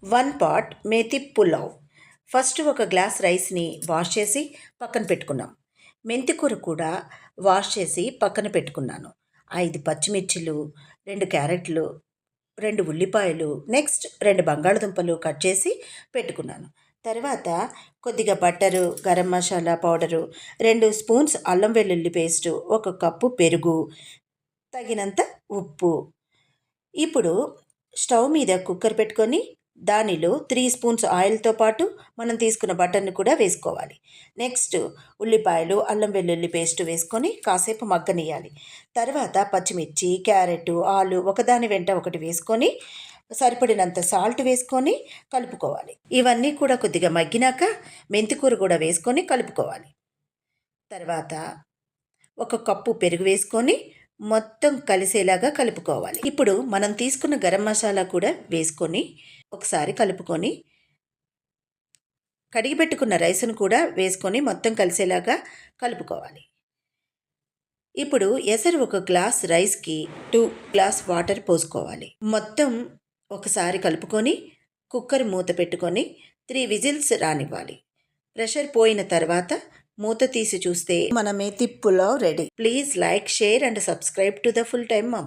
1 pot methi pulao. First ఒక glass రైస్ని wash చేసి పక్కన పెట్టుకున్నాం. మెంతికూర కూడా వాష్ చేసి పక్కన పెట్టుకున్నాను. 5 పచ్చిమిర్చిలు, 2 క్యారెట్లు, 2 ఉల్లిపాయలు, నెక్స్ట్ 2 బంగాళదుంపలు కట్ చేసి పెట్టుకున్నాను. తర్వాత కొద్దిగా butter, garam masala powder, 2 spoons అల్లం వెల్లుల్లి పేస్టు, 1 కప్పు పెరుగు, తగినంత ఉప్పు. ఇప్పుడు స్టవ్ మీద కుక్కర్ పెట్టుకొని దానిలో 3 స్పూన్స్ ఆయిల్తో పాటు మనం తీసుకున్న బటర్ని కూడా వేసుకోవాలి. నెక్స్ట్ ఉల్లిపాయలు, అల్లం వెల్లుల్లి పేస్ట్ వేసుకొని కాసేపు మగ్గనియాలి. తర్వాత పచ్చిమిర్చి, క్యారెట్, ఆలు ఒకదాని వెంట ఒకటి వేసుకొని సరిపడినంత సాల్ట్ వేసుకొని కలుపుకోవాలి. ఇవన్నీ కూడా కొద్దిగా మగ్గినాక మెంతికూర కూడా వేసుకొని కలుపుకోవాలి. తర్వాత 1 కప్పు పెరుగు వేసుకొని మొత్తం కలిసేలాగా కలుపుకోవాలి. ఇప్పుడు మనం తీసుకున్న గరం మసాలా కూడా వేసుకొని ఒకసారి కలుపుకొని కడిగి పెట్టుకున్న రైస్ను కూడా వేసుకొని మొత్తం కలిసేలాగా కలుపుకోవాలి. ఇప్పుడు ఎసరు 1 గ్లాస్ రైస్కి 2 గ్లాస్ వాటర్ పోసుకోవాలి. మొత్తం ఒకసారి కలుపుకొని కుక్కర్ మూత పెట్టుకొని 3 విజిల్స్ రానివ్వాలి. ప్రెషర్ పోయిన తర్వాత మూత తీసి చూస్తే మన methi pulao ready. Please like, share and subscribe to the full time mum.